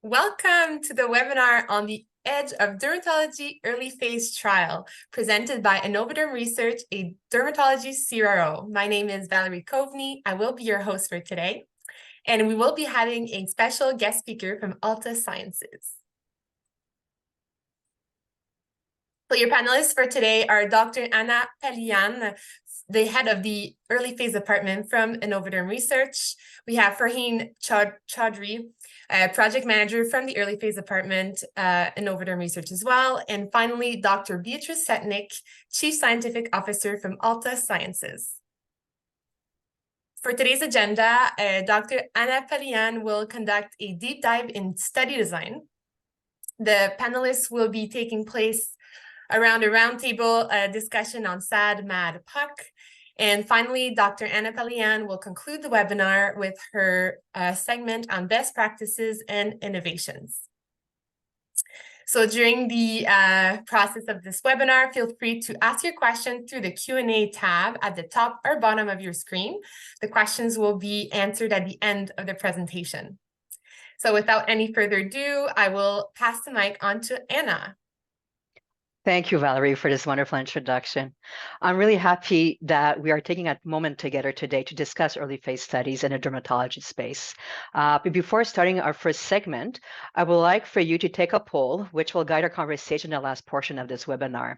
Welcome to the webinar on the Edge of Dermatology Early Phase Trial, presented by Innovaderm Research, a dermatology CRO. My name is Valerie Kovney. I will be your host for today, and we will be having a special guest speaker from Altasciences. So your panelists for today are Dr. Anna Palijan, the head of the early phase department from Innovaderm Research. We have Fareheen Chowdhury, project manager from the early phase department, Innovaderm Research as well. And finally, Dr. Beatrice Setnik, chief scientific officer from Altasciences. For today's agenda, Dr. Anna Palijan will conduct a deep dive in study design. The panelists will be taking place around a roundtable discussion on SAD-MAD-POC. And finally, Dr. Anna Palijan will conclude the webinar with her segment on best practices and innovations. So during the process of this webinar, feel free to ask your question through the Q&A tab at the top or bottom of your screen. The questions will be answered at the end of the presentation. So without any further ado, I will pass the mic on to Anna. Thank you, Valerie, for this wonderful introduction. I'm really happy that we are taking a moment together today to discuss early phase studies in the dermatology space. But before starting our first segment, I would like for you to take a poll, which will guide our conversation in the last portion of this webinar.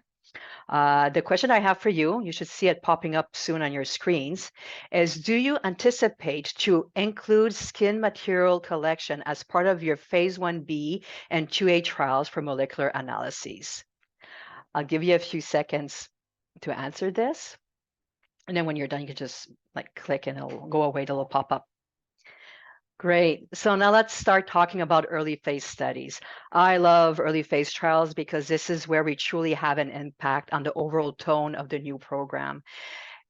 The question I have for you, you should see it popping up soon on your screens, is do you anticipate to include skin material collection as part of your phase 1B and 2A trials for molecular analyses? I'll give you a few seconds to answer this. And then when you're done, you can just click and it'll go away, it'll pop up. Great. So now let's start talking about early phase studies. I love early phase trials because this is where we truly have an impact on the overall tone of the new program.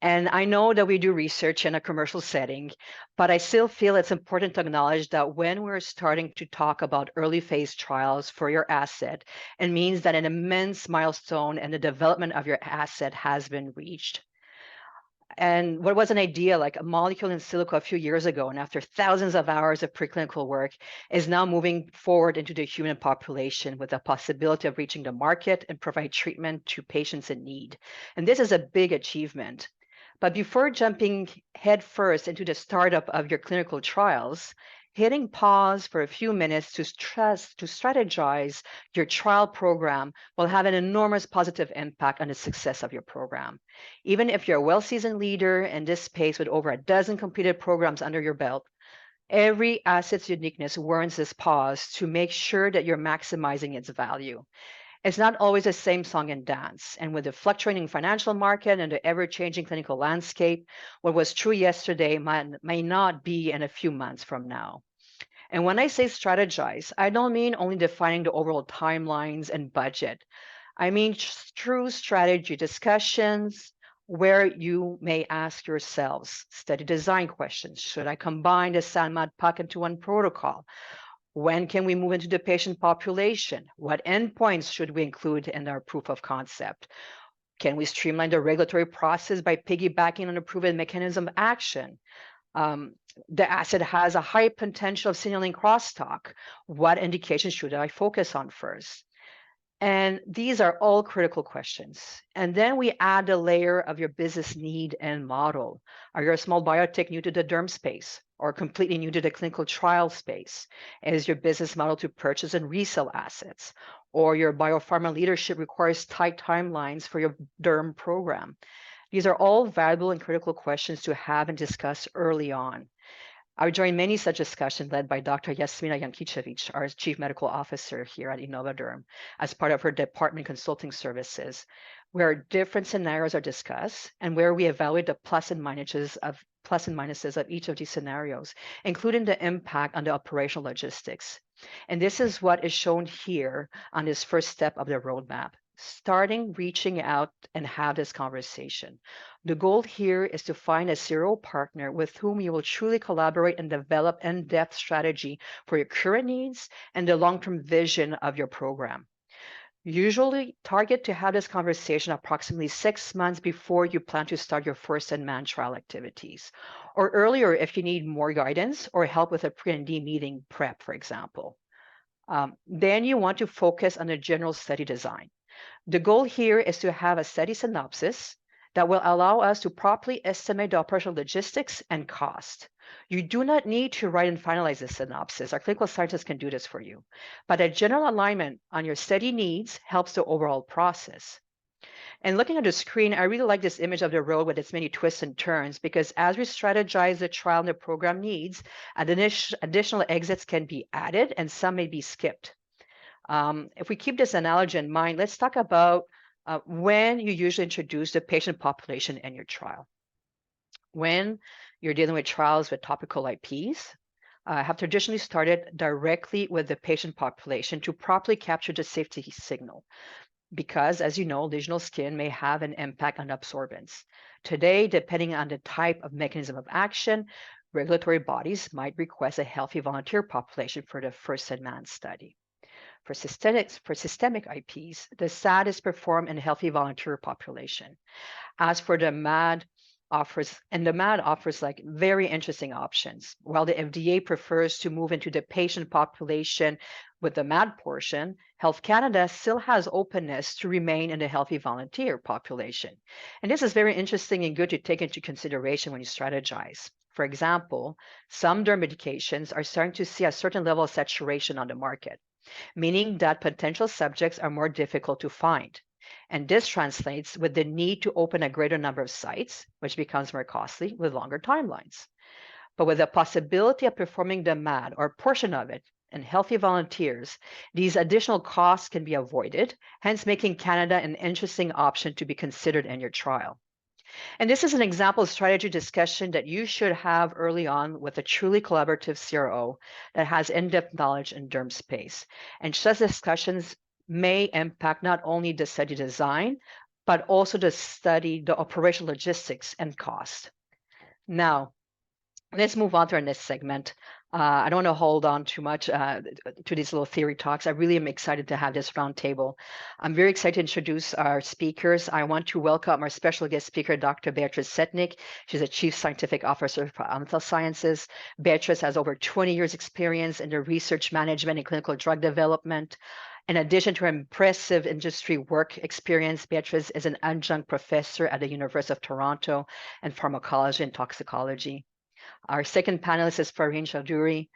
And I know that we do research in a commercial setting, but I still feel it's important to acknowledge that when we're starting to talk about early phase trials for your asset, it means that an immense milestone in the development of your asset has been reached. And what was an idea like a molecule in silico a few years ago, and after thousands of hours of preclinical work, is now moving forward into the human population with the possibility of reaching the market and provide treatment to patients in need. And this is a big achievement. But before jumping headfirst into the startup of your clinical trials, hitting pause for a few minutes to strategize your trial program will have an enormous positive impact on the success of your program. Even if you're a well-seasoned leader in this space with over a dozen completed programs under your belt, every asset's uniqueness warrants this pause to make sure that you're maximizing its value. It's not always the same song and dance. And with the fluctuating financial market and the ever-changing clinical landscape, what was true yesterday may not be in a few months from now. And when I say strategize, I don't mean only defining the overall timelines and budget. I mean true strategy discussions where you may ask yourselves study design questions. Should I combine the SAD-MAD-POC into one protocol? When can we move into the patient population? What endpoints should we include in our proof of concept? Can we streamline the regulatory process by piggybacking on a proven mechanism of action? The asset has a high potential of signaling crosstalk. What indications should I focus on first? And these are all critical questions. And then we add a layer of your business need and model. Are you a small biotech new to the derm space or completely new to the clinical trial space? Is your business model to purchase and resell assets? Or your biopharma leadership requires tight timelines for your derm program? These are all valuable and critical questions to have and discuss early on. I joined many such discussions led by Dr. Yasmina Yankichevich, our Chief Medical Officer here at Innovaderm, as part of her department consulting services, where different scenarios are discussed and where we evaluate the plus and minuses of each of these scenarios, including the impact on the operational logistics. And this is what is shown here on this first step of the roadmap. Starting reaching out and have this conversation. The goal here is to find a serial partner with whom you will truly collaborate and develop in-depth strategy for your current needs and the long-term vision of your program. Usually target to have this conversation approximately 6 months before you plan to start your first in-man trial activities, or earlier if you need more guidance or help with a pre-ND meeting prep, for example. Then you want to focus on the general study design. The goal here is to have a study synopsis that will allow us to properly estimate the operational logistics and cost. You do not need to write and finalize the synopsis. Our clinical scientists can do this for you. But a general alignment on your study needs helps the overall process. And looking at the screen, I really like this image of the road with its many twists and turns, because as we strategize the trial and the program needs, additional exits can be added and some may be skipped. If we keep this analogy in mind, let's talk about when you usually introduce the patient population in your trial. When you're dealing with trials with topical IPs, have traditionally started directly with the patient population to properly capture the safety signal. Because, as you know, lesional skin may have an impact on absorbance. Today, depending on the type of mechanism of action, regulatory bodies might request a healthy volunteer population for the first SAD-MAD study. For systemic IPs, the SAD is performed in a healthy volunteer population. As for the MAD, the MAD offers like very interesting options. While the FDA prefers to move into the patient population with the MAD portion, Health Canada still has openness to remain in the healthy volunteer population. And this is very interesting and good to take into consideration when you strategize. For example, some derm medications are starting to see a certain level of saturation on the market, meaning that potential subjects are more difficult to find. And this translates with the need to open a greater number of sites, which becomes more costly with longer timelines. But with the possibility of performing the MAD or a portion of it in healthy volunteers, these additional costs can be avoided, hence making Canada an interesting option to be considered in your trial. And this is an example of strategy discussion that you should have early on with a truly collaborative CRO that has in-depth knowledge in derm space. And such discussions may impact not only the study design, but also the operational logistics and cost. Now, let's move on to our next segment. I don't want to hold on too much to these little theory talks. I really am excited to have this roundtable. I'm very excited to introduce our speakers. I want to welcome our special guest speaker, Dr. Beatrice Setnik. She's a Chief Scientific Officer for Altasciences. Beatrice has over 20 years experience in the research management and clinical drug development. In addition to her impressive industry work experience, Beatrice is an adjunct professor at the University of Toronto in pharmacology and toxicology. Our second panelist is Fareheen Chowdhury,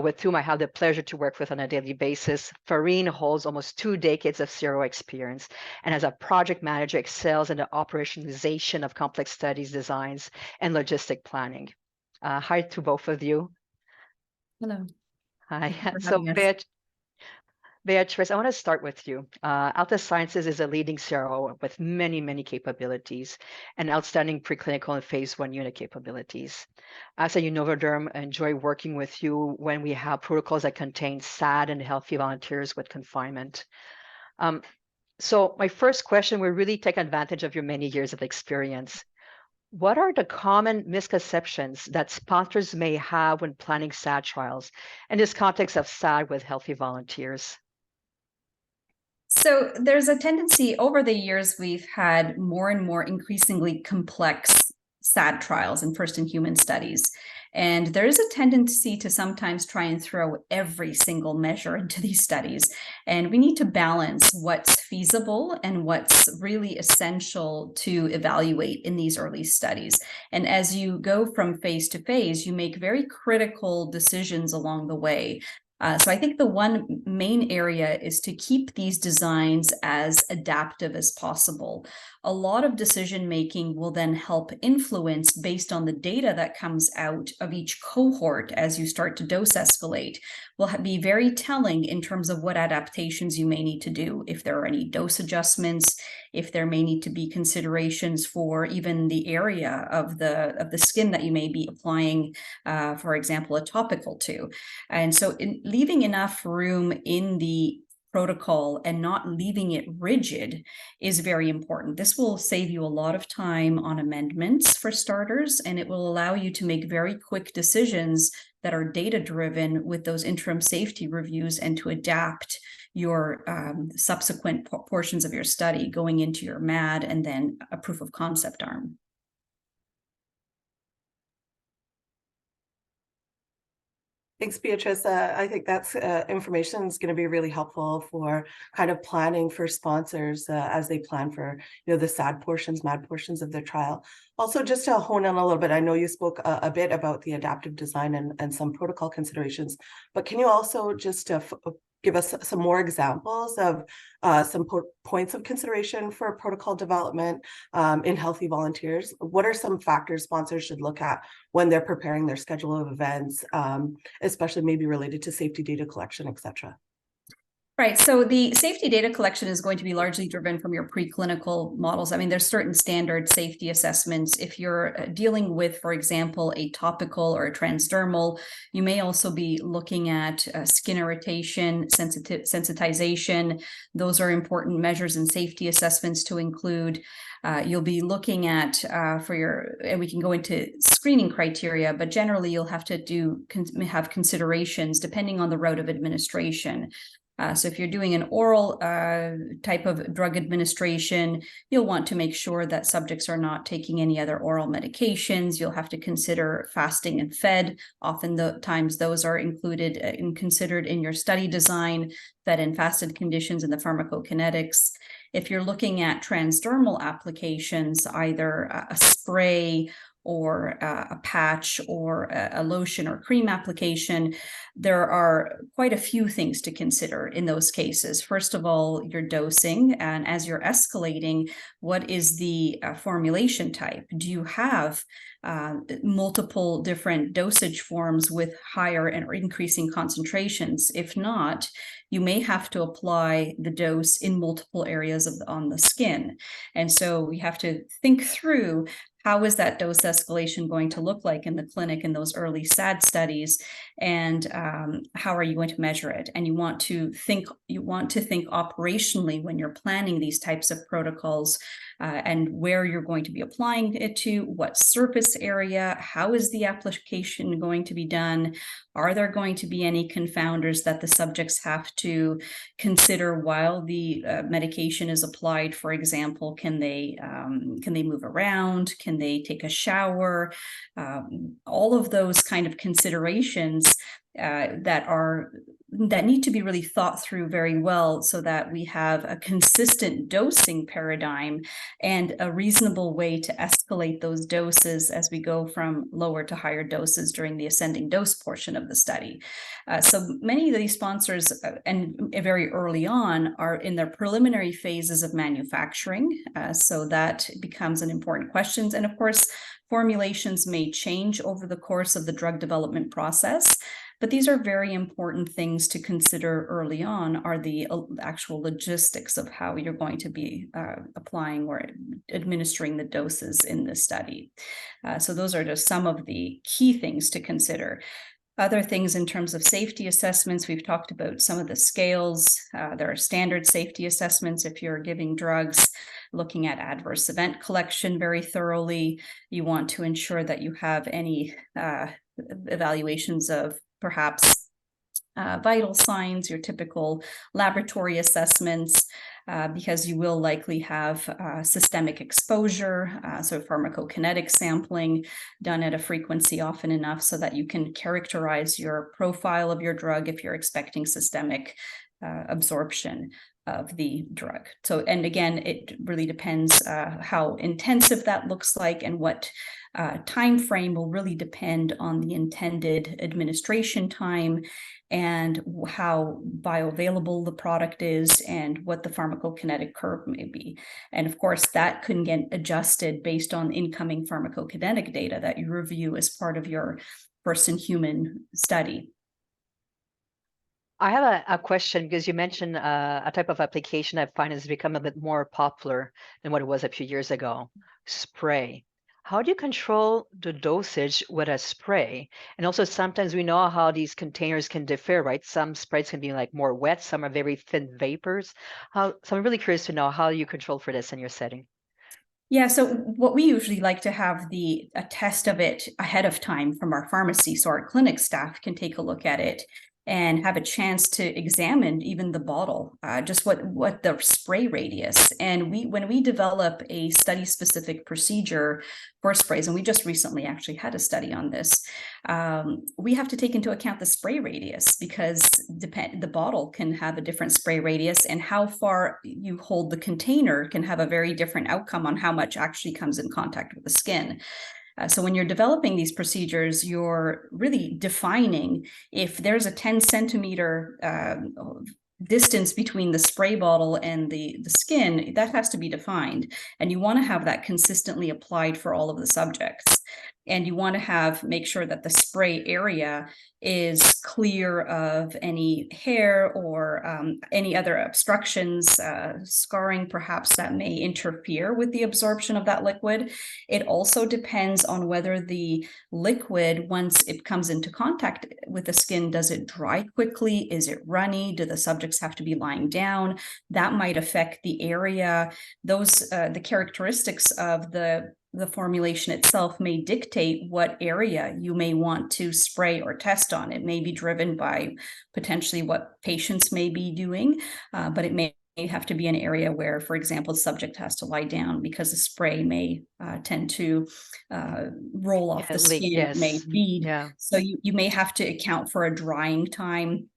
with whom I have the pleasure to work with on a daily basis. Fareheen holds almost 2 decades of CRO experience and as a project manager excels in the operationalization of complex studies, designs, and logistic planning. Hi to both of you. Hello. Hi. So Beatrice, I want to start with you. Altasciences is a leading CRO with many, many capabilities and outstanding preclinical and phase 1 unit capabilities. As a Innovaderm, I enjoy working with you when we have protocols that contain SAD and healthy volunteers with confinement. So my first question will really take advantage of your many years of experience. What are the common misconceptions that sponsors may have when planning SAD trials in this context of SAD with healthy volunteers? So there's a tendency over the years, we've had more and more increasingly complex SAD trials and first-in-human studies. And there is a tendency to sometimes try and throw every single measure into these studies. And we need to balance what's feasible and what's really essential to evaluate in these early studies. And as you go from phase to phase, you make very critical decisions along the way. So I think the one main area is to keep these designs as adaptive as possible. A lot of decision making will then help influence based on the data that comes out of each cohort as you start to dose escalate. Will be very telling in terms of what adaptations you may need to do, if there are any dose adjustments, if there may need to be considerations for even the area of the skin that you may be applying, for example, a topical to. And so leaving enough room in the protocol and not leaving it rigid is very important. This will save you a lot of time on amendments for starters, and it will allow you to make very quick decisions that are data-driven with those interim safety reviews and to adapt your subsequent portions of your study going into your MAD and then a proof of concept arm. Thanks, Beatrice. I think that's information is going to be really helpful for kind of planning for sponsors as they plan for, the SAD portions, MAD portions of their trial. Also, just to hone in a little bit, I know you spoke a bit about the adaptive design and some protocol considerations, but can you also just give us some more examples of some points of consideration for protocol development in healthy volunteers? What are some factors sponsors should look at when they're preparing their schedule of events, especially maybe related to safety data collection, et cetera? Right. So the safety data collection is going to be largely driven from your preclinical models. I mean, there's certain standard safety assessments. If you're dealing with, for example, a topical or a transdermal, you may also be looking at skin irritation, sensitization. Those are important measures and safety assessments to include. You'll be looking at and we can go into screening criteria, but generally you'll have to have considerations depending on the route of administration. So if you're doing an oral type of drug administration, you'll want to make sure that subjects are not taking any other oral medications. You'll have to consider fasting and fed. Often the times those are included and considered in your study design, fed and fasted conditions and the pharmacokinetics. If you're looking at transdermal applications, either a spray or a patch or a lotion or cream application, there are quite a few things to consider in those cases. First of all, your dosing, and as you're escalating, what is the formulation type? Do you have multiple different dosage forms with higher and increasing concentrations? If not, you may have to apply the dose in multiple areas on the skin. And so we have to think through, how is that dose escalation going to look like in the clinic in those early SAD studies, and how are you going to measure it? And you want to think operationally when you're planning these types of protocols, and where you're going to be applying it to, what surface area, how is the application going to be done? Are there going to be any confounders that the subjects have to consider while the medication is applied? For example, can they move around? Can they take a shower? All of those kind of considerations that need to be really thought through very well, so that we have a consistent dosing paradigm and a reasonable way to escalate those doses as we go from lower to higher doses during the ascending dose portion of the study. So many of these sponsors, and very early on, are in their preliminary phases of manufacturing. So that becomes an important question. And of course, formulations may change over the course of the drug development process. But these are very important things to consider early on, are the actual logistics of how you're going to be applying or administering the doses in this study. So those are just some of the key things to consider. Other things in terms of safety assessments, we've talked about some of the scales. There are standard safety assessments if you're giving drugs, looking at adverse event collection very thoroughly. You want to ensure that you have any evaluations of perhaps vital signs, your typical laboratory assessments, because you will likely have systemic exposure, so pharmacokinetic sampling done at a frequency often enough so that you can characterize your profile of your drug if you're expecting systemic absorption of the drug. So, and again, it really depends how intensive that looks like, and what time frame will really depend on the intended administration time and how bioavailable the product is and what the pharmacokinetic curve may be. And of course, that can get adjusted based on incoming pharmacokinetic data that you review as part of your first-in-human study. I have a question, because you mentioned a type of application I find has become a bit more popular than what it was a few years ago, spray. How do you control the dosage with a spray? And also, sometimes we know how these containers can differ, right? Some sprays can be like more wet, some are very thin vapors. So I'm really curious to know how you control for this in your setting. Yeah, so what we usually like to have a test of it ahead of time from our pharmacy, so our clinic staff can take a look at it. and have a chance to examine even the bottle, just what the spray radius. And when we develop a study-specific procedure for sprays, and we just recently actually had a study on this, we have to take into account the spray radius, because the bottle can have a different spray radius, and how far you hold the container can have a very different outcome on how much actually comes in contact with the skin. So when you're developing these procedures, you're really defining if there's a 10 centimeter distance between the spray bottle and the skin, that has to be defined. And you want to have that consistently applied for all of the subjects. And you want to make sure that the spray area is clear of any hair or any other obstructions, scarring perhaps, that may interfere with the absorption of that liquid. It also depends on whether the liquid, once it comes into contact with the skin, does it dry quickly? Is it runny? Do the subjects have to be lying down? That might affect the area. The characteristics of the formulation itself may dictate what area you may want to spray or test on. It may be driven by potentially what patients may be doing, but it may have to be an area where, for example, the subject has to lie down, because the spray may tend to roll off the skin, yes. It may bead. Yeah. So you may have to account for a drying time.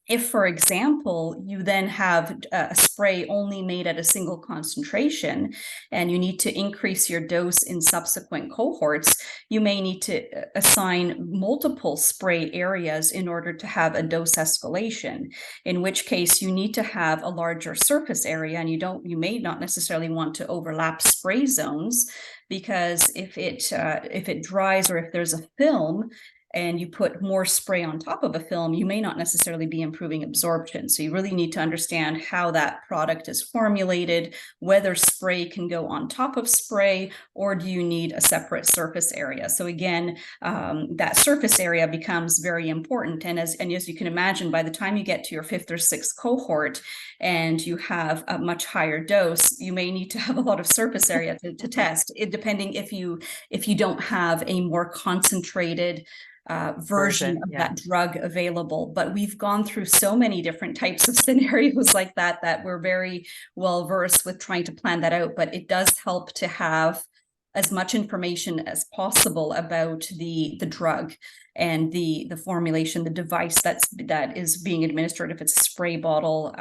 If, for example, you then have a spray only made at a single concentration, and you need to increase your dose in subsequent cohorts, you may need to assign multiple spray areas in order to have a dose escalation, in which case you need to have a larger surface area, and you may not necessarily want to overlap spray zones, because if it dries, or if there's a film and you put more spray on top of a film, you may not necessarily be improving absorption. So you really need to understand how that product is formulated, whether spray can go on top of spray, or do you need a separate surface area. So again, that surface area becomes very important. And as you can imagine, by the time you get to your 5th or 6th cohort and you have a much higher dose, you may need to have a lot of surface area to test, depending if you don't have a more concentrated version of that drug available. But we've gone through so many different types of scenarios like that we're very well versed with trying to plan that out. But it does help to have as much information as possible about the drug and the formulation, the device that is being administered, if it's a spray bottle.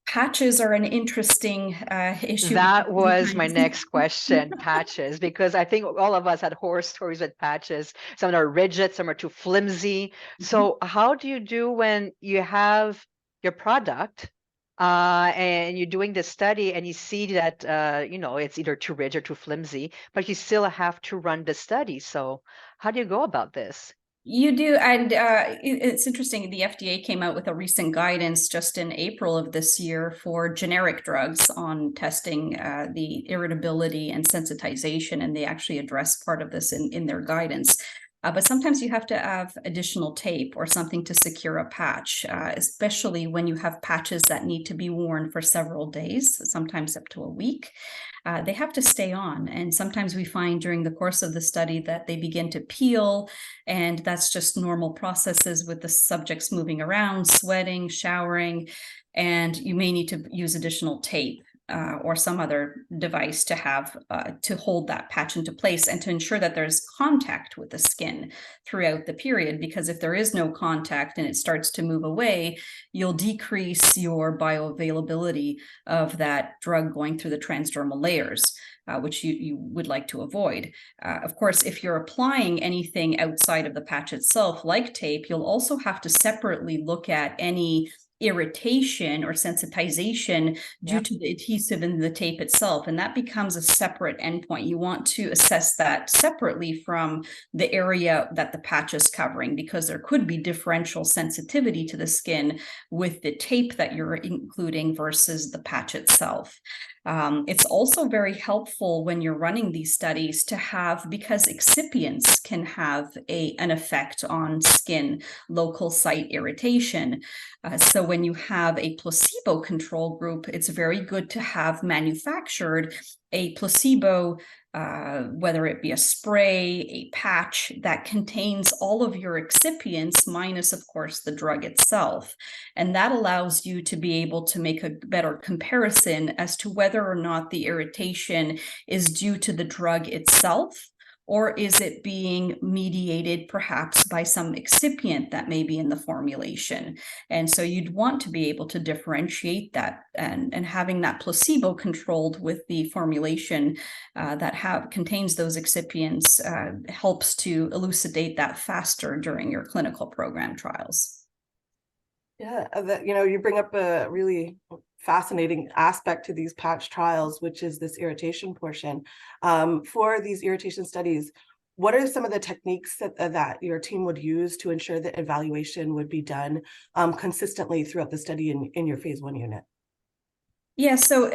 Patches are an interesting issue. That was my next question, patches, because I think all of us had horror stories with patches. Some are rigid, some are too flimsy. So how do you do when you have your product and you're doing this study and you see that, it's either too rigid or too flimsy, but you still have to run the study. So how do you go about this? You do, and it's interesting. The FDA came out with a recent guidance just in April of this year for generic drugs on testing the irritability and sensitization, and they actually address part of this in their guidance. But sometimes you have to have additional tape or something to secure a patch, especially when you have patches that need to be worn for several days, sometimes up to a week. They have to stay on. And sometimes we find during the course of the study that they begin to peel, and that's just normal processes with the subjects moving around, sweating, showering, and you may need to use additional tape or some other device to have to hold that patch into place and to ensure that there's contact with the skin throughout the period. Because if there is no contact and it starts to move away, you'll decrease your bioavailability of that drug going through the transdermal layers, which you would like to avoid. Of course, if you're applying anything outside of the patch itself, like tape, you'll also have to separately look at any irritation or sensitization due to the adhesive in the tape itself, and that becomes a separate endpoint. You want to assess that separately from the area that the patch is covering, because there could be differential sensitivity to the skin with the tape that you're including versus the patch itself. It's also very helpful when you're running these studies to have, because excipients can have an effect on skin, local site irritation. So when you have a placebo control group, it's very good to have manufactured a placebo, whether it be a spray, a patch that contains all of your excipients minus, of course, the drug itself. And that allows you to be able to make a better comparison as to whether or not the irritation is due to the drug itself, or is it being mediated perhaps by some excipient that may be in the formulation? And so you'd want to be able to differentiate that, and having that placebo controlled with the formulation that contains those excipients helps to elucidate that faster during your clinical program trials. Yeah, you bring up a really fascinating aspect to these patch trials, which is this irritation portion. For these irritation studies, what are some of the techniques that your team would use to ensure that evaluation would be done consistently throughout the study in your phase 1 unit? Yeah, so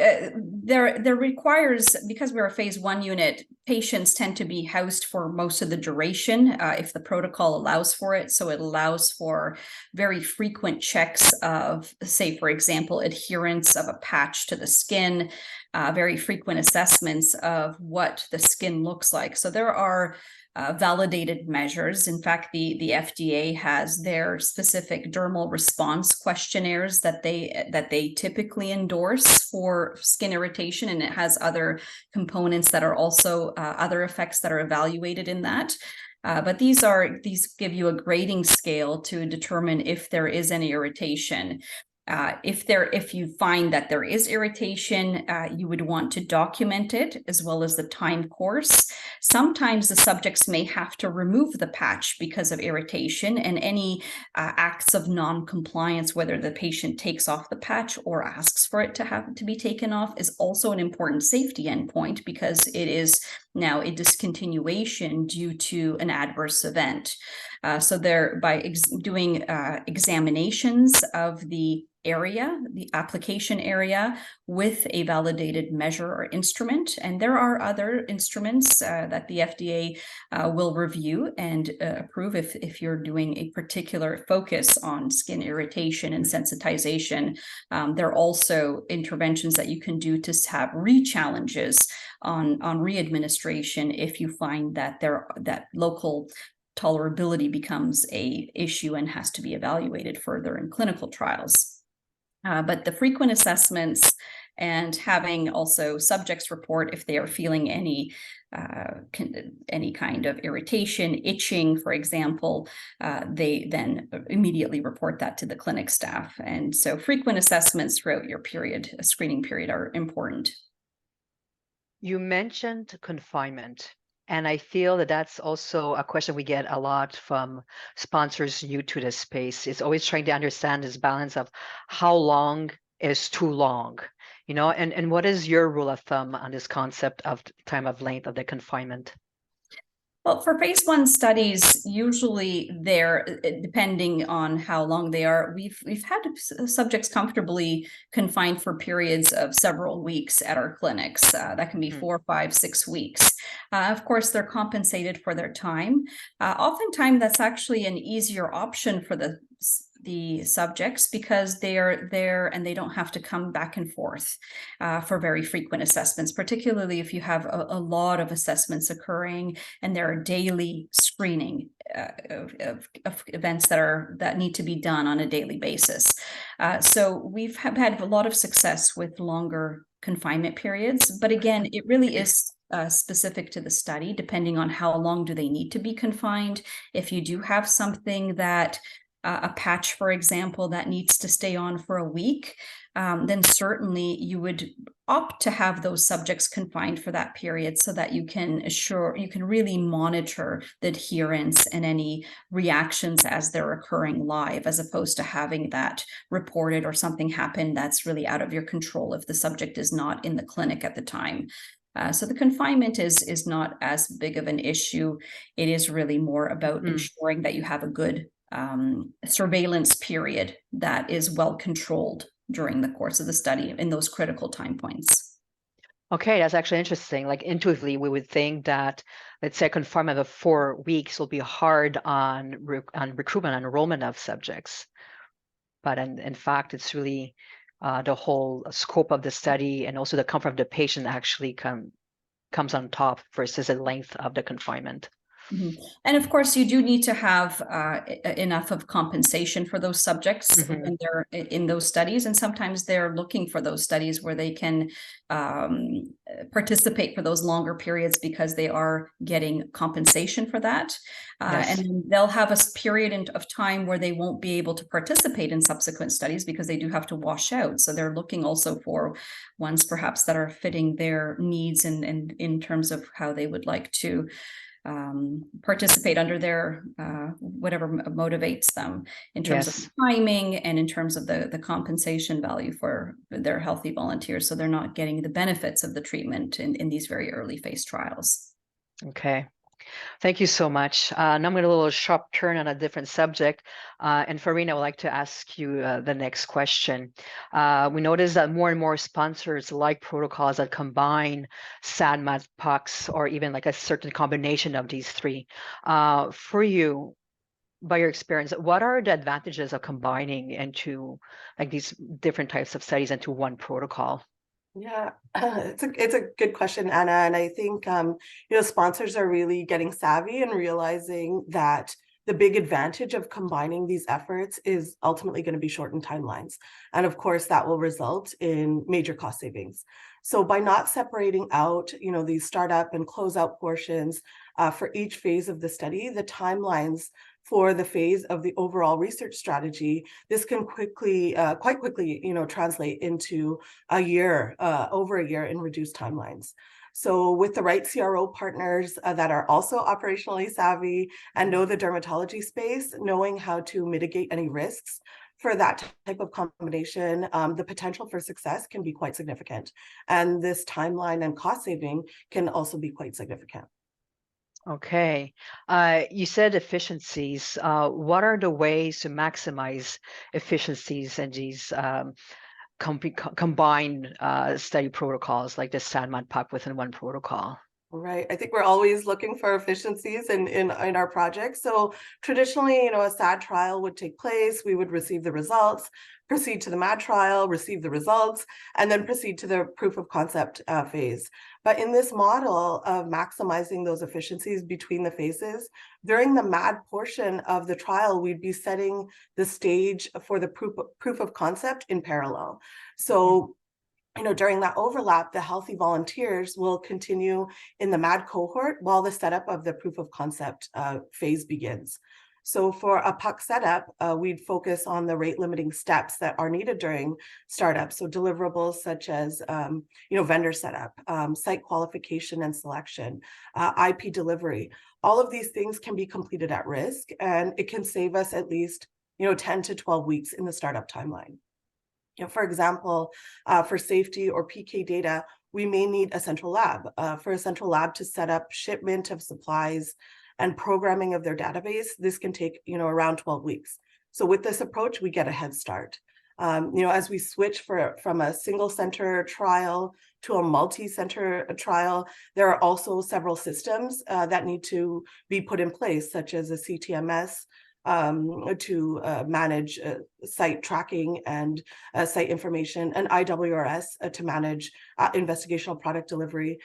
there requires, because we're a phase 1 unit, patients tend to be housed for most of the duration if the protocol allows for it. So it allows for very frequent checks of, say, for example, adherence of a patch to the skin, very frequent assessments of what the skin looks like. So there are validated measures. In fact, the FDA has their specific dermal response questionnaires that they typically endorse for skin irritation, and it has other components that are also other effects that are evaluated in that. But these give you a grading scale to determine if there is any irritation. If you find that there is irritation, you would want to document it as well as the time course. Sometimes the subjects may have to remove the patch because of irritation, and any acts of non-compliance, whether the patient takes off the patch or asks for it to be taken off, is also an important safety endpoint, because it is now a discontinuation due to an adverse event. So by doing examinations of the application area with a validated measure or instrument. And there are other instruments that the FDA will review and approve if you're doing a particular focus on skin irritation and sensitization. There are also interventions that you can do to have re-challenges on re-administration if you find that that local tolerability becomes an issue and has to be evaluated further in clinical trials. But the frequent assessments and having also subjects report if they are feeling any kind of irritation, itching, for example, they then immediately report that to the clinic staff. And so frequent assessments throughout your screening period are important. You mentioned confinement, and I feel that that's also a question we get a lot from sponsors new to this space. It's always trying to understand this balance of how long is too long, and what is your rule of thumb on this concept of time of length of the confinement? Well, for phase 1 studies, usually they're, depending on how long they are, we've had subjects comfortably confined for periods of several weeks at our clinics. That can be 4, 5, 6 weeks. Of course, they're compensated for their time. Oftentimes, that's actually an easier option for the subjects, because they're there and they don't have to come back and forth for very frequent assessments, particularly if you have a lot of assessments occurring and there are daily screening of events that need to be done on a daily basis. So we've had a lot of success with longer confinement periods, but again, it really is specific to the study, depending on how long do they need to be confined. If you do have something that a patch, for example, that needs to stay on for a week, then certainly you would opt to have those subjects confined for that period, so that you can really monitor the adherence and any reactions as they're occurring live, as opposed to having that reported or something happen that's really out of your control if the subject is not in the clinic at the time. So the confinement is not as big of an issue. It is really more about ensuring that you have a good surveillance period that is well controlled during the course of the study in those critical time points. Okay, that's actually interesting. Like intuitively, we would think that, let's say, confinement of 4 weeks will be hard on recruitment and enrollment of subjects. But in fact, it's really the whole scope of the study and also the comfort of the patient actually comes on top versus the length of the confinement. Mhm. And of course, you do need to have enough of compensation for those subjects when they're in those studies. And sometimes they're looking for those studies where they can participate for those longer periods because they are getting compensation for that. Yes. And then they'll have a period of time where they won't be able to participate in subsequent studies because they do have to wash out. So they're looking also for ones perhaps that are fitting their needs and in terms of how they would like to participate under their whatever motivates them in terms of timing and in terms of the compensation value for their healthy volunteers, so they're not getting the benefits of the treatment in these very early phase trials. Okay. Thank you so much. Now I'm going to do a little sharp turn on a different subject. And Fareheen, I would like to ask you the next question. We notice that more and more sponsors like protocols that combine SAD-MAD-POCs or even like a certain combination of these three. For you, by your experience, what are the advantages of combining into like these different types of studies into one protocol? Yeah, it's a good question, Anna. And I think sponsors are really getting savvy and realizing that the big advantage of combining these efforts is ultimately going to be shortened timelines. And of course, that will result in major cost savings. So by not separating out, these startup and closeout portions for each phase of the study, the timelines for the phase of the overall research strategy, this can quite quickly, translate into over a year in reduced timelines. So with the right CRO partners that are also operationally savvy and know the dermatology space, knowing how to mitigate any risks for that type of combination, the potential for success can be quite significant. And this timeline and cost saving can also be quite significant. Okay. You said efficiencies. What are the ways to maximize efficiencies in these combined study protocols like the SAD-MAD-POC within one protocol? Right. I think we're always looking for efficiencies in our projects. So traditionally, a SAD trial would take place. We would receive the results, proceed to the MAD trial, receive the results, and then proceed to the proof of concept phase. But in this model of maximizing those efficiencies between the phases, during the MAD portion of the trial, we'd be setting the stage for the proof of concept in parallel. So during that overlap, the healthy volunteers will continue in the MAD cohort while the setup of the proof of concept phase begins. So for a POC setup, we'd focus on the rate limiting steps that are needed during startup. So deliverables such as, vendor setup, site qualification and selection, IP delivery. All of these things can be completed at risk, and it can save us at least, 10 to 12 weeks in the startup timeline. For example, for safety or PK data, we may need a central lab. For a central lab to set up shipment of supplies and programming of their database, this can take, around 12 weeks. So with this approach, we get a head start. As we switch from a single center trial to a multi-center trial, there are also several systems that need to be put in place, such as a CTMS, to manage site tracking and site information, and IWRS to manage investigational product delivery.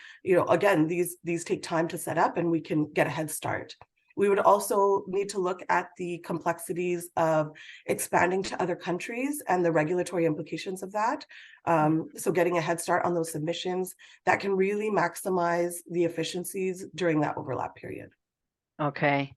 Again, these take time to set up, and we can get a head start. We would also need to look at the complexities of expanding to other countries and the regulatory implications of that. So getting a head start on those submissions, that can really maximize the efficiencies during that overlap period. Okay.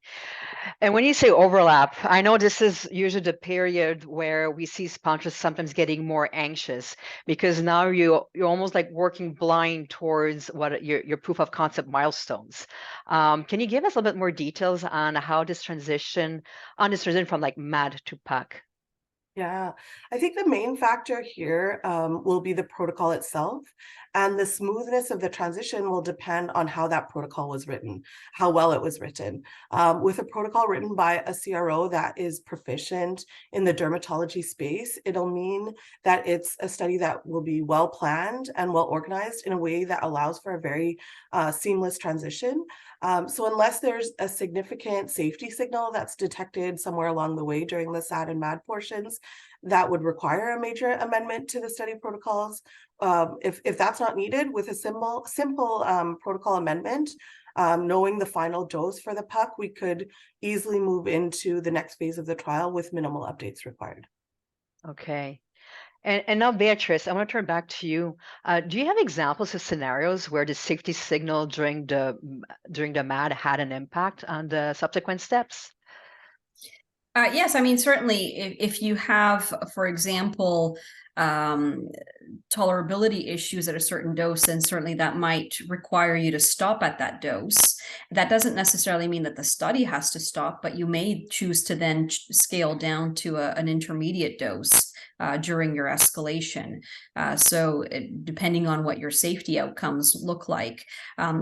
And when you say overlap, I know this is usually the period where we see sponsors sometimes getting more anxious because now you're almost like working blind towards what your proof of concept milestones. Can you give us a little bit more details on how this transition from like MAD to POC? Yeah, I think the main factor here will be the protocol itself, and the smoothness of the transition will depend on how that protocol was written, how well it was written. With a protocol written by a CRO that is proficient in the dermatology space, it'll mean that it's a study that will be well planned and well organized in a way that allows for a very seamless transition. So unless there's a significant safety signal that's detected somewhere along the way during the SAD and MAD portions, that would require a major amendment to the study protocols. If that's not needed, with a simple protocol amendment, knowing the final dose for the POC, we could easily move into the next phase of the trial with minimal updates required. Okay. And now, Beatrice, I want to turn back to you. Do you have examples of scenarios where the safety signal during the MAD had an impact on the subsequent steps? Yes, I mean, certainly if you have, for example, tolerability issues at a certain dose, then certainly that might require you to stop at that dose. That doesn't necessarily mean that the study has to stop, but you may choose to then scale down to an intermediate dose during your escalation. So depending on what your safety outcomes look like,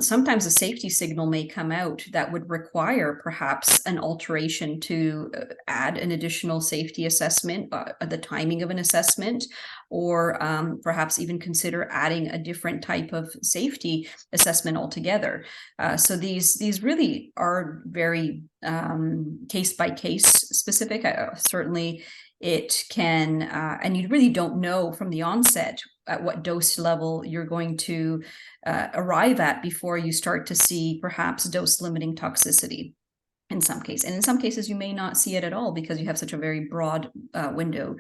sometimes a safety signal may come out that would require perhaps an alteration to add an additional safety assessment, the timing of an assessment, or perhaps even consider adding a different type of safety assessment altogether. So these really are very case by case specific. Certainly it can, and you really don't know from the onset at what dose level you're going to arrive at before you start to see perhaps dose limiting toxicity in some cases. And in some cases, you may not see it at all because you have such a very broad window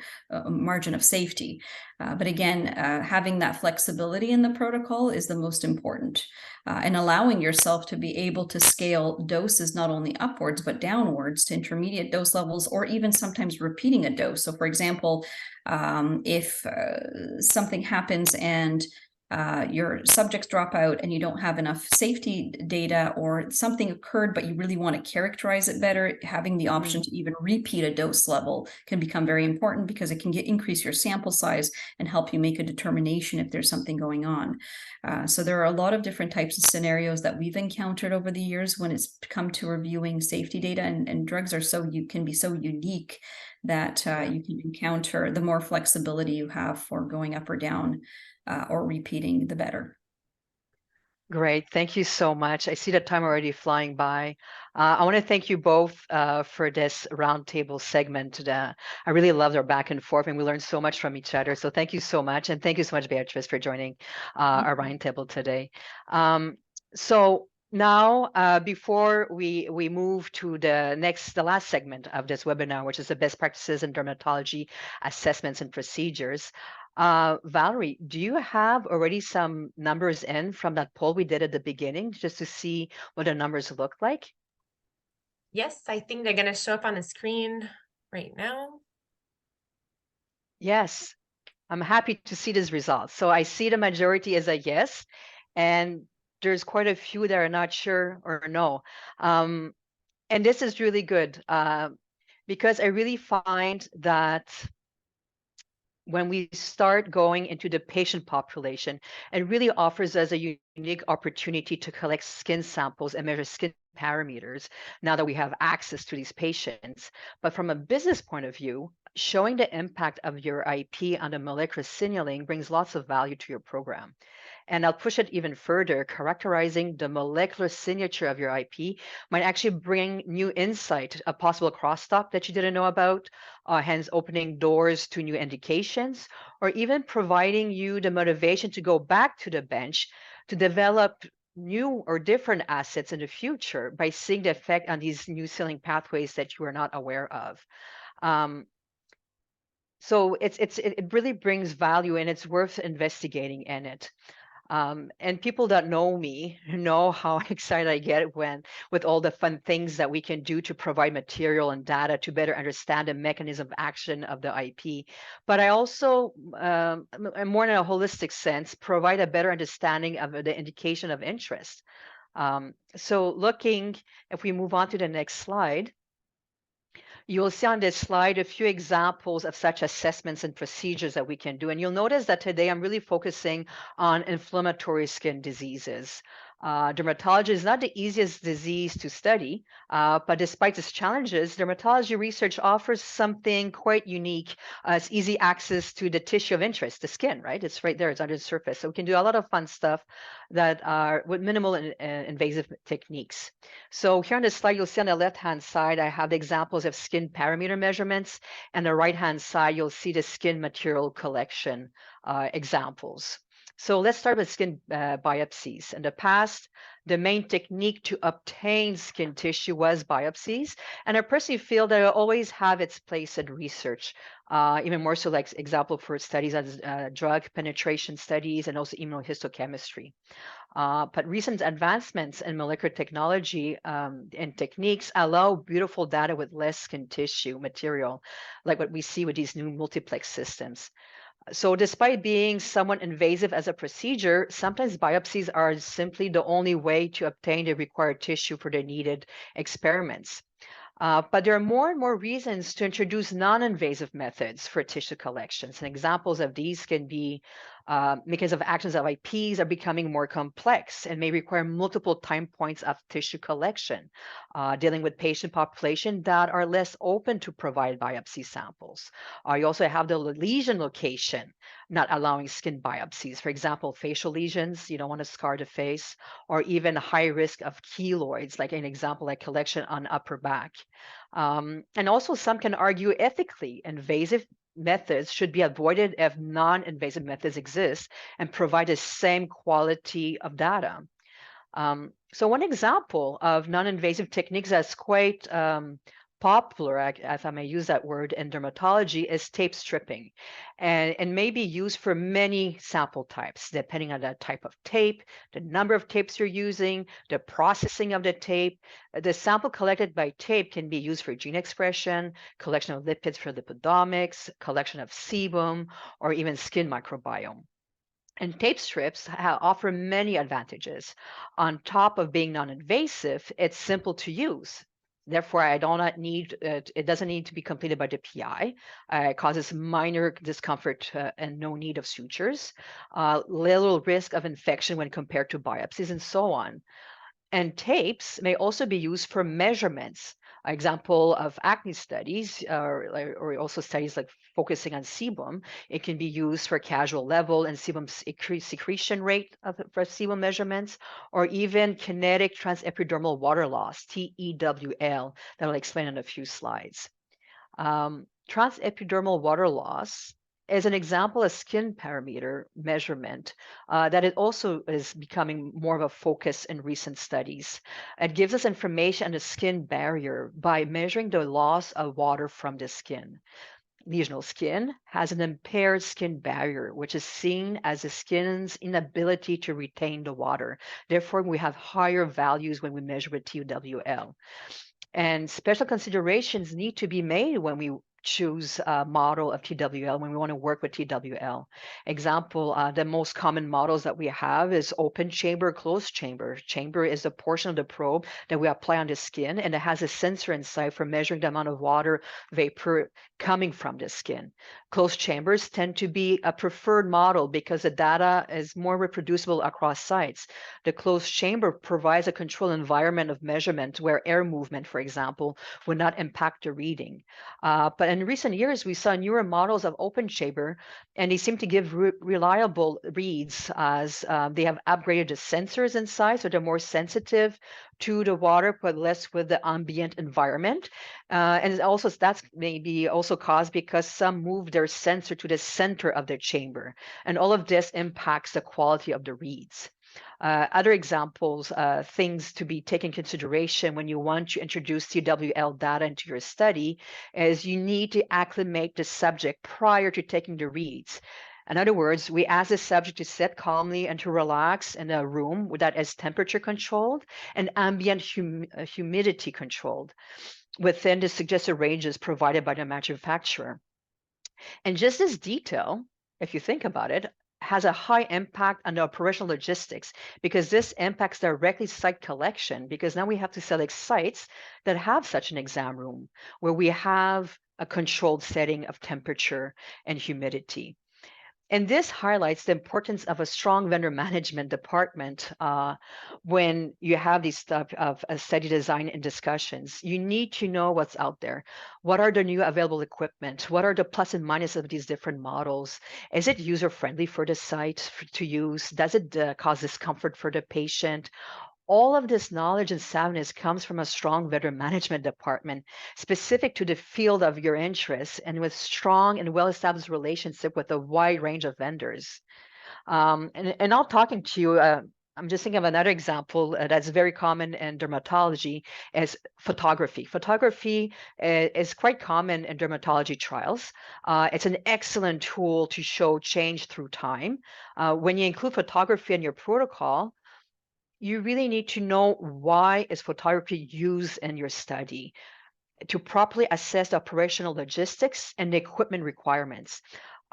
margin of safety. But again, having that flexibility in the protocol is the most important, and allowing yourself to be able to scale doses not only upwards, but downwards to intermediate dose levels, or even sometimes repeating a dose. So for example, if something happens and your subjects drop out and you don't have enough safety data, or something occurred but you really want to characterize it better, having the option to even repeat a dose level can become very important, because it can increase your sample size and help you make a determination if there's something going on. So there are a lot of different types of scenarios that we've encountered over the years when it's come to reviewing safety data, and drugs are can be so unique that you can encounter, the more flexibility you have for going up or down or repeating, the better. Great. Thank you so much. I see the time already flying by. I want to thank you both for this roundtable segment. I really loved our back and forth, and we learned so much from each other. So thank you so much. And thank you so much, Beatrice, for joining our roundtable today. So now, before we move to the last segment of this webinar, which is the best practices in dermatology assessments and procedures, Valerie, do you have already some numbers in from that poll we did at the beginning, just to see what the numbers look like? Yes, I think they're going to show up on the screen right now. Yes, I'm happy to see these results. So I see the majority is a yes, and there's quite a few that are not sure or no. And this is really good because I really find that when we start going into the patient population, it really offers us a unique opportunity to collect skin samples and measure skin parameters now that we have access to these patients. But from a business point of view, showing the impact of your IP on the molecular signaling brings lots of value to your program. And I'll push it even further. Characterizing the molecular signature of your IP might actually bring new insight, a possible crosstalk that you didn't know about, hence opening doors to new indications, or even providing you the motivation to go back to the bench to develop new or different assets in the future by seeing the effect on these new signaling pathways that you are not aware of. So it really brings value, and it's worth investigating in it. And people that know me know how excited I get with all the fun things that we can do to provide material and data to better understand the mechanism of action of the IP. But I also, more in a holistic sense, provide a better understanding of the indication of interest. So if we move on to the next slide, you will see on this slide a few examples of such assessments and procedures that we can do. And you'll notice that today I'm really focusing on inflammatory skin diseases. Dermatology is not the easiest disease to study, but despite its challenges, dermatology research offers something quite unique. It's easy access to the tissue of interest, the skin, right? It's right there, it's under the surface. So we can do a lot of fun stuff that are with minimal invasive techniques. So here on the slide, you'll see on the left-hand side, I have the examples of skin parameter measurements, and the right-hand side, you'll see the skin material collection examples. So let's start with skin biopsies. In the past, the main technique to obtain skin tissue was biopsies. And I personally feel that it always have its place in research, even more so like example for studies as drug penetration studies and also immunohistochemistry. But recent advancements in molecular technology and techniques allow beautiful data with less skin tissue material, like what we see with these new multiplex systems. So despite being somewhat invasive as a procedure, sometimes biopsies are simply the only way to obtain the required tissue for the needed experiments. But there are more and more reasons to introduce non-invasive methods for tissue collections. And examples of these can be mechanisms of actions of IPs are becoming more complex and may require multiple time points of tissue collection, dealing with patient population that are less open to provide biopsy samples. You also have the lesion location not allowing skin biopsies. For example, facial lesions, you don't want to scar the face, or even high risk of keloids, like an example like collection on upper back. And also some can argue ethically invasive methods should be avoided if non-invasive methods exist and provide the same quality of data. So one example of non-invasive techniques that's quite popular, if I may use that word, in dermatology is tape stripping, and may be used for many sample types, depending on the type of tape, the number of tapes you're using, the processing of the tape. The sample collected by tape can be used for gene expression, collection of lipids for lipidomics, collection of sebum, or even skin microbiome. And tape strips offer many advantages. On top of being non-invasive, it's simple to use. Therefore, I do not need it doesn't need to be completed by the PI. It causes minor discomfort and no need of sutures, little risk of infection when compared to biopsies, and so on. And tapes may also be used for measurements. Example of acne studies, or also studies like focusing on sebum. It can be used for casual level and sebum secretion rate for sebum measurements, or even kinetic transepidermal water loss, TEWL, that I'll explain in a few slides. Transepidermal water loss is an example of skin parameter measurement that it also is becoming more of a focus in recent studies. It gives us information on the skin barrier by measuring the loss of water from the skin. Lesional skin has an impaired skin barrier, which is seen as the skin's inability to retain the water. Therefore, we have higher values when we measure with TWL. And special considerations need to be made when we choose a model of TWL, when we want to work with TWL. Example, the most common models that we have is open chamber, closed chamber. Chamber is the portion of the probe that we apply on the skin, and it has a sensor inside for measuring the amount of water vapor coming from the skin. Closed chambers tend to be a preferred model because the data is more reproducible across sites. The closed chamber provides a controlled environment of measurement where air movement, for example, would not impact the reading. But in recent years, we saw newer models of open chamber, and they seem to give reliable reads as they have upgraded the sensors inside, so they're more sensitive to the water, but less with the ambient environment. And also that's maybe also caused because some move their sensor to the center of the chamber, and all of this impacts the quality of the reads. Other examples, things to be taken into consideration when you want to introduce TWL data into your study is you need to acclimate the subject prior to taking the reads. In other words, we ask the subject to sit calmly and to relax in a room that is temperature controlled and ambient humidity controlled within the suggested ranges provided by the manufacturer. And just this detail, if you think about it, has a high impact on the operational logistics because this impacts directly site collection, because now we have to select sites that have such an exam room where we have a controlled setting of temperature and humidity. And this highlights the importance of a strong vendor management department when you have these type of study design and discussions. You need to know what's out there. What are the new available equipment? What are the plus and minus of these different models? Is it user-friendly for the site to use? Does it cause discomfort for the patient? All of this knowledge and savviness comes from a strong vendor management department specific to the field of your interest and with strong and well-established relationship with a wide range of vendors. And I'll talking to you, I'm just thinking of another example that's very common in dermatology is photography. Photography is quite common in dermatology trials. It's an excellent tool to show change through time. When you include photography in your protocol, you really need to know why is photography used in your study to properly assess the operational logistics and the equipment requirements.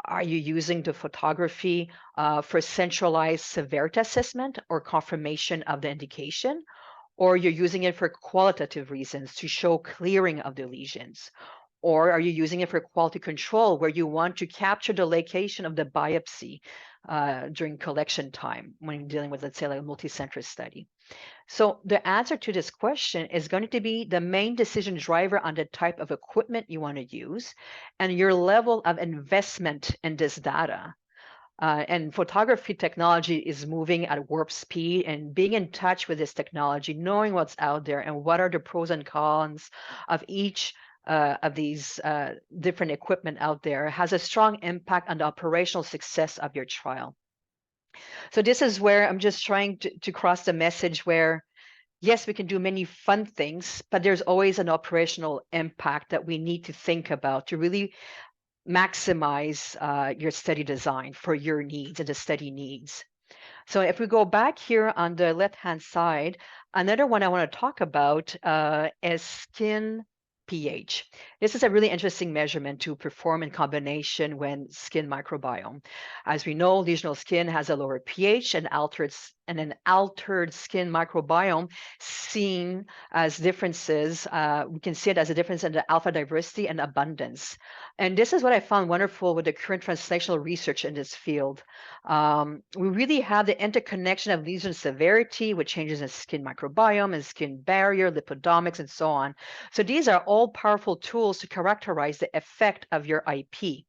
Are you using the photography for centralized severity assessment or confirmation of the indication? Or you're using it for qualitative reasons to show clearing of the lesions? Or are you using it for quality control where you want to capture the location of the biopsy during collection time when you're dealing with, let's say, like a multi-center study? So the answer to this question is going to be the main decision driver on the type of equipment you want to use and your level of investment in this data. And photography technology is moving at warp speed, and being in touch with this technology, knowing what's out there and what are the pros and cons of each of these different equipment out there has a strong impact on the operational success of your trial. So this is where I'm just trying to cross the message where, yes, we can do many fun things, but there's always an operational impact that we need to think about to really maximize your study design for your needs and the study needs. So if we go back here on the left-hand side, another one I want to talk about is skin pH. This is a really interesting measurement to perform in combination with skin microbiome. As we know, lesional skin has a lower pH and an altered skin microbiome seen as differences. We can see it as a difference in the alpha diversity and abundance. And this is what I found wonderful with the current translational research in this field. We really have the interconnection of lesion severity with changes in skin microbiome and skin barrier, lipidomics, and so on. So these are all powerful tools to characterize the effect of your IP.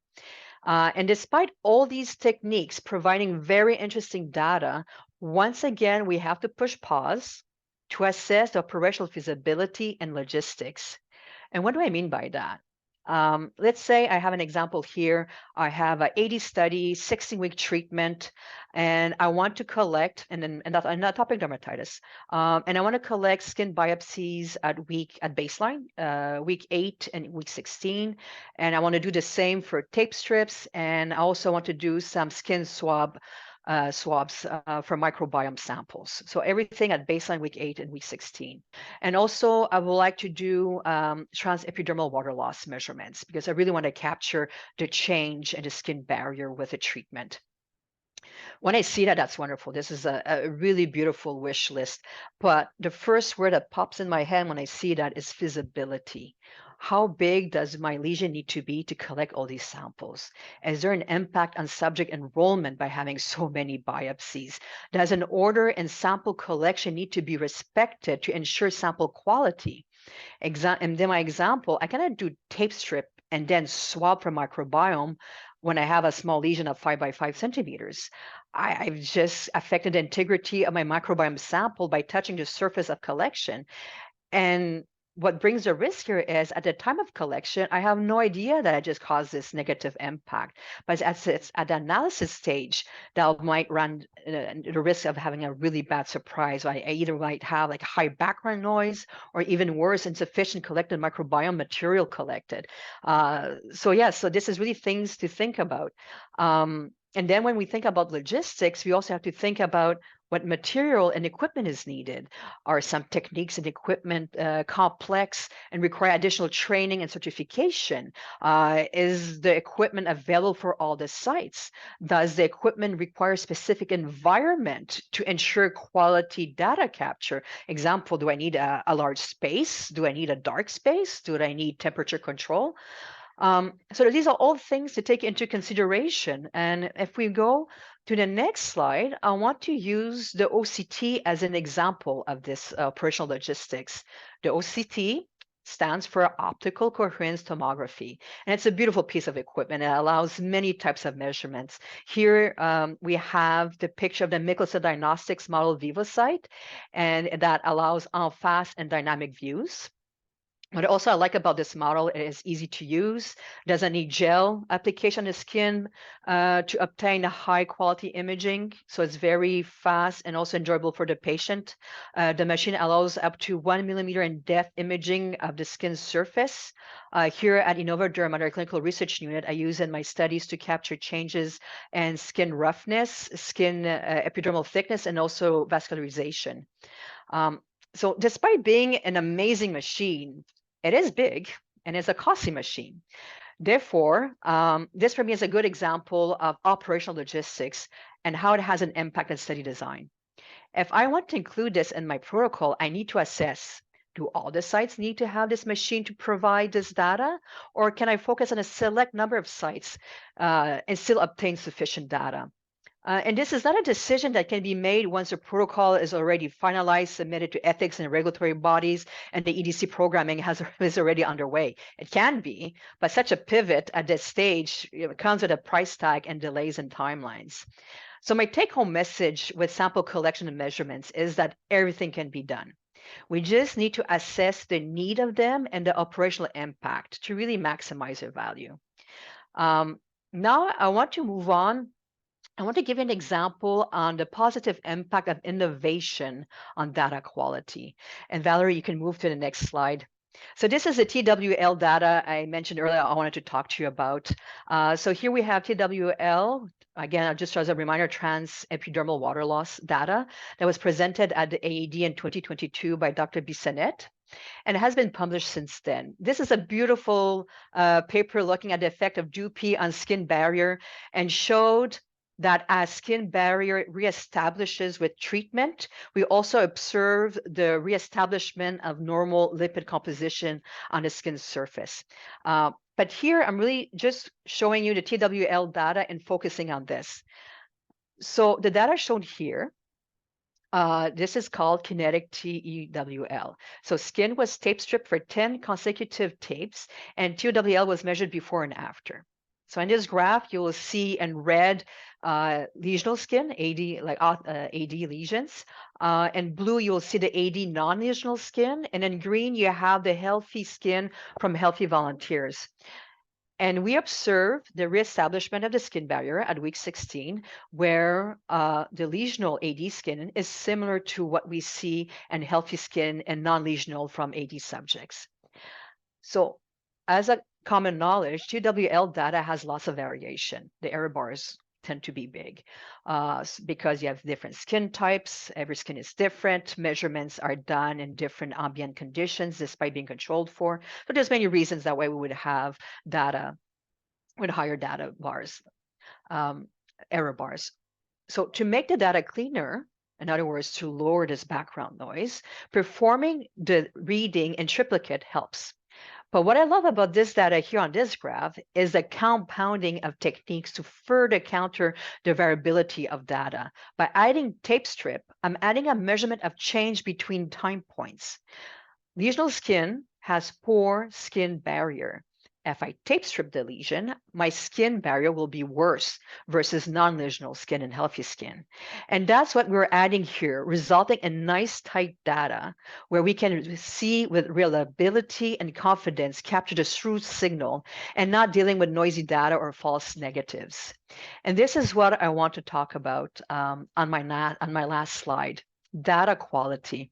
And despite all these techniques providing very interesting data, once again, we have to push pause to assess the operational feasibility and logistics. And what do I mean by that? Let's say I have an example here. I have an 80 study, 16-week treatment, and I want to collect, and atopic dermatitis, and I want to collect skin biopsies at baseline, week 8 and week 16, and I want to do the same for tape strips, and I also want to do some skin swabs for microbiome samples. So everything at baseline week 8 and week 16. And also I would like to do transepidermal water loss measurements because I really want to capture the change in the skin barrier with the treatment. When I see that, that's wonderful. This is a really beautiful wish list. But the first word that pops in my head when I see that is feasibility. How big does my lesion need to be to collect all these samples? Is there an impact on subject enrollment by having so many biopsies? Does an order and sample collection need to be respected to ensure sample quality? And then my example, I cannot do tape strip and then swab for microbiome when I have a small lesion of 5 by 5 centimeters. I've just affected the integrity of my microbiome sample by touching the surface of collection. And what brings the risk here is at the time of collection, I have no idea that I just caused this negative impact. But it's at the analysis stage that I might run the risk of having a really bad surprise. I either might have like high background noise or even worse, insufficient collected microbiome material collected. So this is really things to think about. And then when we think about logistics, we also have to think about what material and equipment is needed. Are some techniques and equipment complex and require additional training and certification? Is the equipment available for all the sites? Does the equipment require specific environment to ensure quality data capture? Example, do I need a large space? Do I need a dark space? Do I need temperature control? So these are all things to take into consideration. And if we go to the next slide, I want to use the OCT as an example of this operational logistics. The OCT stands for optical coherence tomography, and it's a beautiful piece of equipment. It allows many types of measurements. Here we have the picture of the Michelson Diagnostics model VivoSite, and that allows fast and dynamic views. What also I like about this model, it is easy to use, doesn't need gel application on the skin to obtain a high quality imaging. So it's very fast and also enjoyable for the patient. The machine allows up to 1 millimeter in depth imaging of the skin surface. Here at Innovaderm, at our clinical research unit, I use in my studies to capture changes in skin roughness, skin epidermal thickness, and also vascularization. So despite being an amazing machine, it is big and it's a costly machine. Therefore, this for me is a good example of operational logistics and how it has an impact on study design. If I want to include this in my protocol, I need to assess, do all the sites need to have this machine to provide this data? Or can I focus on a select number of sites and still obtain sufficient data? And this is not a decision that can be made once the protocol is already finalized, submitted to ethics and regulatory bodies, and the EDC programming is already underway. It can be, but such a pivot at this stage comes with a price tag and delays in timelines. So my take-home message with sample collection and measurements is that everything can be done. We just need to assess the need of them and the operational impact to really maximize their value. Now I want to move on. I want to give you an example on the positive impact of innovation on data quality. And Valerie, you can move to the next slide. So this is the TWL data I mentioned earlier I wanted to talk to you about. So here we have TWL, again, just as a reminder, trans epidermal water loss data that was presented at the AAD in 2022 by Dr. Bissonnette, and it has been published since then. This is a beautiful paper looking at the effect of DUPI on skin barrier and showed that as skin barrier reestablishes with treatment, we also observe the reestablishment of normal lipid composition on the skin surface. But here, I'm really just showing you the TWL data and focusing on this. So the data shown here, this is called kinetic TEWL. So skin was tape stripped for 10 consecutive tapes, and TWL was measured before and after. So in this graph, you will see in red lesional skin, AD, like AD lesions. In blue, you'll see the AD non-lesional skin. And in green, you have the healthy skin from healthy volunteers. And we observe the reestablishment of the skin barrier at week 16, where the lesional AD skin is similar to what we see in healthy skin and non-lesional from AD subjects. So as a common knowledge, TWL data has lots of variation. The error bars tend to be big because you have different skin types. Every skin is different. Measurements are done in different ambient conditions despite being controlled for. But there's many reasons that way we would have data with higher data bars, error bars. So to make the data cleaner, in other words, to lower this background noise, performing the reading in triplicate helps. But what I love about this data here on this graph is the compounding of techniques to further counter the variability of data. By adding tape strip, I'm adding a measurement of change between time points. Lesional skin has poor skin barrier. If I tape strip the lesion, my skin barrier will be worse versus non-lesional skin and healthy skin. And that's what we're adding here, resulting in nice tight data where we can see with reliability and confidence capture the true signal and not dealing with noisy data or false negatives. And this is what I want to talk about on my last slide, data quality.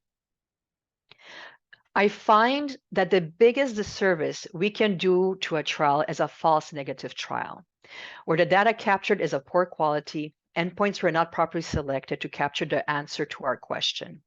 I find that the biggest disservice we can do to a trial is a false negative trial, where the data captured is of poor quality, endpoints were not properly selected to capture the answer to our question.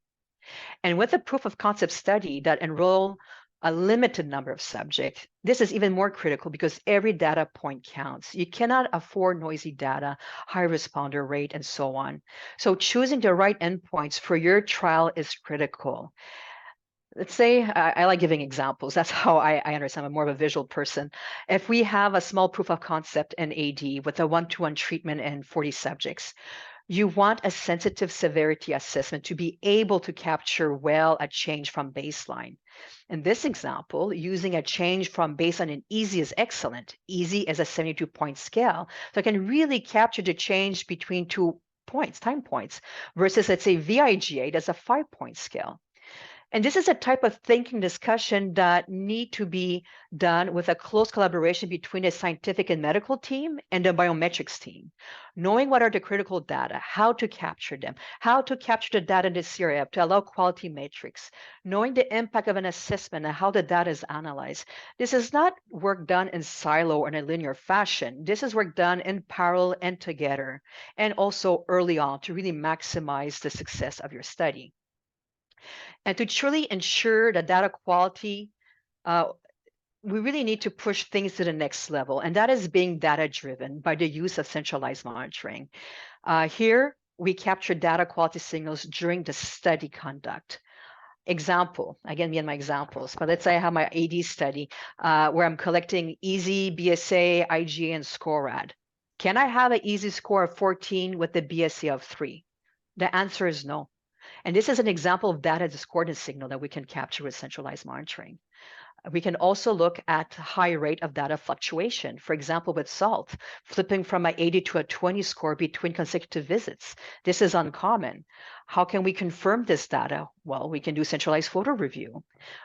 And with a proof of concept study that enroll a limited number of subjects, this is even more critical because every data point counts. You cannot afford noisy data, high responder rate, and so on. So choosing the right endpoints for your trial is critical. Let's say I like giving examples. That's how I understand. I'm more of a visual person. If we have a small proof of concept in AD with a 1-to-1 treatment in 40 subjects, you want a sensitive severity assessment to be able to capture well a change from baseline. In this example, using a change from baseline in easy is excellent. Easy is a 72-point scale. So I can really capture the change between 2 points, time points, versus let's say VIGA, that's a 5-point scale. And this is a type of thinking discussion that need to be done with a close collaboration between the scientific and medical team and the biometrics team. Knowing what are the critical data, how to capture them, how to capture the data in the CRF to allow quality matrix, knowing the impact of an assessment and how the data is analyzed. This is not work done in silo or in a linear fashion. This is work done in parallel and together, and also early on to really maximize the success of your study. And to truly ensure the data quality, we really need to push things to the next level, and that is being data-driven by the use of centralized monitoring. Here, we capture data quality signals during the study conduct. Example, again, me and my examples, but let's say I have my AD study where I'm collecting EASI, BSA, IGA, and SCORAD. Can I have an EASI score of 14 with the BSA of 3? The answer is no. And this is an example of data discordance signal that we can capture with centralized monitoring. We can also look at high rate of data fluctuation. For example, with SALT, flipping from an 80 to a 20 score between consecutive visits. This is uncommon. How can we confirm this data? Well, we can do centralized photo review.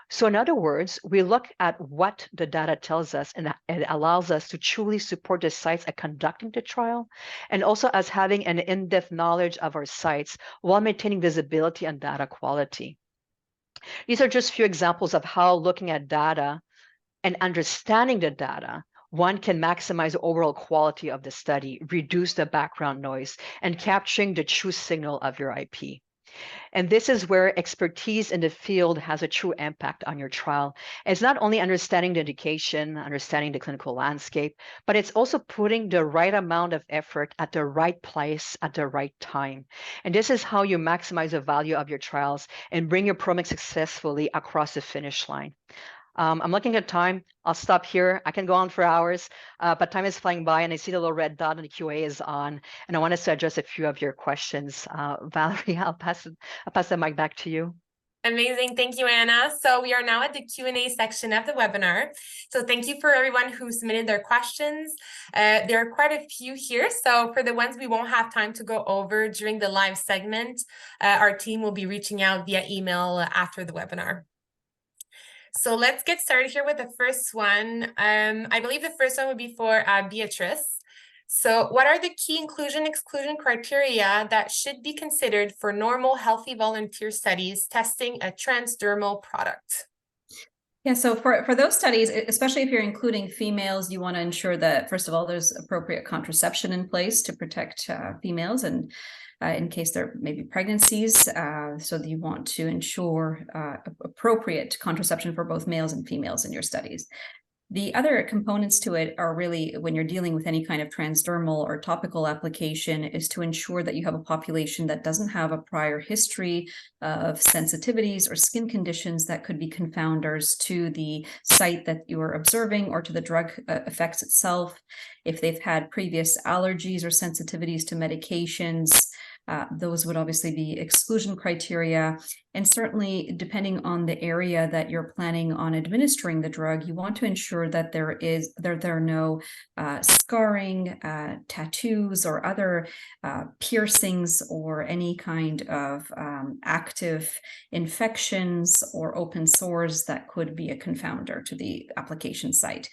So in other words, we look at what the data tells us, and it allows us to truly support the sites at conducting the trial, and also as having an in-depth knowledge of our sites while maintaining visibility and data quality. These are just few examples of how looking at data and understanding the data, one can maximize the overall quality of the study, reduce the background noise, and capturing the true signal of your IP. And this is where expertise in the field has a true impact on your trial. It's not only understanding the indication, understanding the clinical landscape, but it's also putting the right amount of effort at the right place at the right time. And this is how you maximize the value of your trials and bring your program successfully across the finish line. I'm looking at time. I'll stop here. I can go on for hours, but time is flying by, and I see the little red dot on the QA is on, and I want us to address a few of your questions. Valerie, I'll pass the mic back to you. Amazing. Thank you, Anna. So we are now at the Q&A section of the webinar. So thank you for everyone who submitted their questions. There are quite a few here. So for the ones we won't have time to go over during the live segment, our team will be reaching out via email after the webinar. So let's get started here with the first one. I believe the first one would be for Beatrice. So what are the key inclusion-exclusion criteria that should be considered for normal healthy volunteer studies testing a transdermal product? Yeah, so for those studies, especially if you're including females, you want to ensure that, first of all, there's appropriate contraception in place to protect females and in case there may be pregnancies. So that you want to ensure appropriate contraception for both males and females in your studies. The other components to it are really, when you're dealing with any kind of transdermal or topical application, is to ensure that you have a population that doesn't have a prior history of sensitivities or skin conditions that could be confounders to the site that you are observing or to the drug effects itself. If they've had previous allergies or sensitivities to medications, those would obviously be exclusion criteria. And certainly, depending on the area that you're planning on administering the drug, you want to ensure that there are no scarring, tattoos, or other piercings, or any kind of active infections or open sores that could be a confounder to the application site.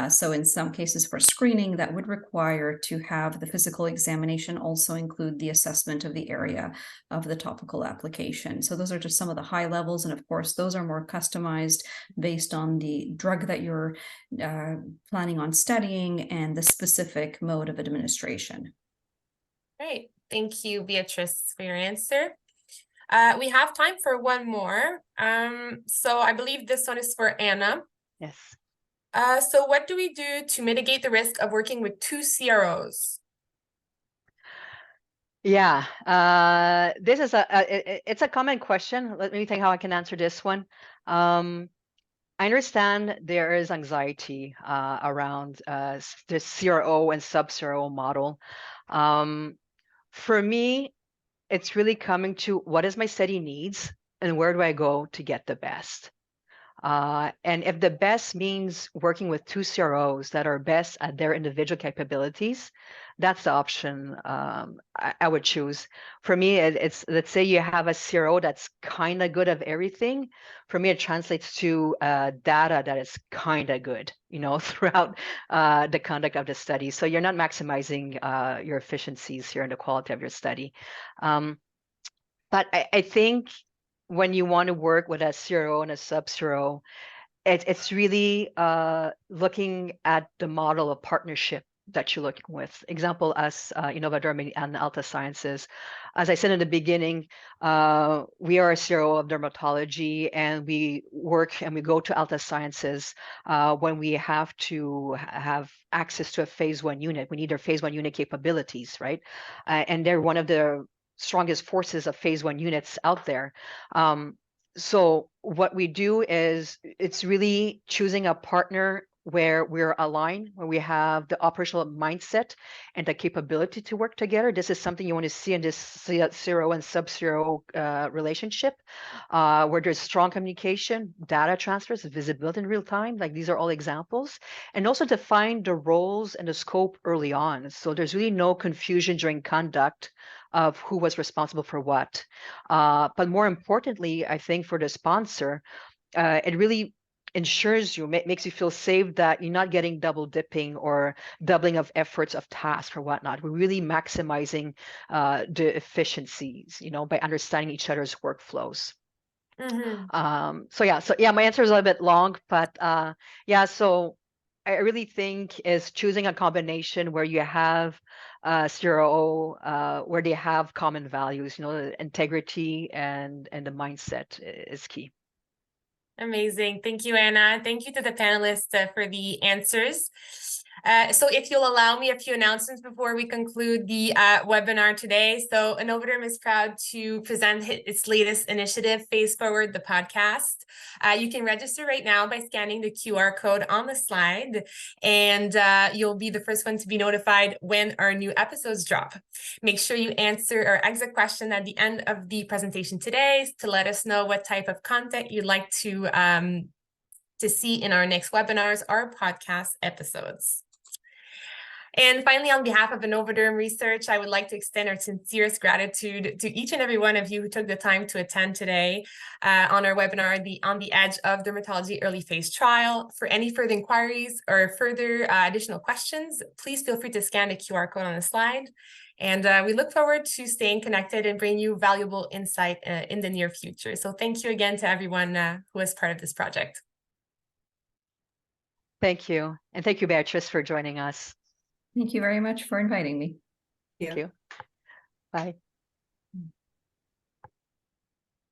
So in some cases for screening, that would require to have the physical examination also include the assessment of the area of the topical application. So those are just some of the high levels, and of course those are more customized based on the drug that you're planning on studying and the specific mode of administration. Great. Thank you, Beatrice, for your answer. We have time for one more. So I believe this one is for Anna. Yes. So what do we do to mitigate the risk of working with 2 CROs? Yeah, this is it's a common question. Let me think how I can answer this one. I understand there is anxiety around the CRO and sub-CRO model. For me, it's really coming to what is my study needs and where do I go to get the best? And if the best means working with 2 CROs that are best at their individual capabilities, that's the option I would choose. For me, it's let's say you have a CRO that's kind of good at everything. For me, it translates to data that is kind of good, throughout the conduct of the study. So you're not maximizing your efficiencies here and the quality of your study. But I think when you want to work with a CRO and a sub-CRO, it's really looking at the model of partnership that you're looking with. Example, us, Innovaderm and Altasciences. As I said in the beginning, we are a CRO of dermatology, and we work and we go to Altasciences when we have to have access to a phase 1 unit. We need their phase 1 unit capabilities, right? And they're one of the strongest forces of phase 1 units out there. So what we do is it's really choosing a partner where we're aligned, where we have the operational mindset and the capability to work together. This is something you want to see in this CRO and sub-CRO relationship, where there's strong communication, data transfers, visibility in real time. Like, these are all examples. And also define the roles and the scope early on. So there's really no confusion during conduct of who was responsible for what. But more importantly, I think for the sponsor, it really ensures you, makes you feel safe that you're not getting double dipping or doubling of efforts of tasks or whatnot. We're really maximizing the efficiencies, by understanding each other's workflows. So yeah, my answer is a little bit long, but so I really think is choosing a combination where you have CRO, where they have common values, integrity and the mindset is key. Amazing. Thank you, Anna. Thank you to the panelists for the answers. So if you'll allow me a few announcements before we conclude the webinar today. So Innovaderm is proud to present its latest initiative, Phase Forward, the podcast. You can register right now by scanning the QR code on the slide, and you'll be the first one to be notified when our new episodes drop. Make sure you answer our exit question at the end of the presentation today to let us know what type of content you'd like to see in our next webinars or podcast episodes. And finally, on behalf of Innovaderm Research, I would like to extend our sincerest gratitude to each and every one of you who took the time to attend today on our webinar, On the Edge of Dermatology Early Phase Trial. For any further inquiries or further additional questions, please feel free to scan the QR code on the slide. And we look forward to staying connected and bringing you valuable insight in the near future. So thank you again to everyone who was part of this project. Thank you. And thank you, Beatrice, for joining us. Thank you very much for inviting me. Thank you. Bye.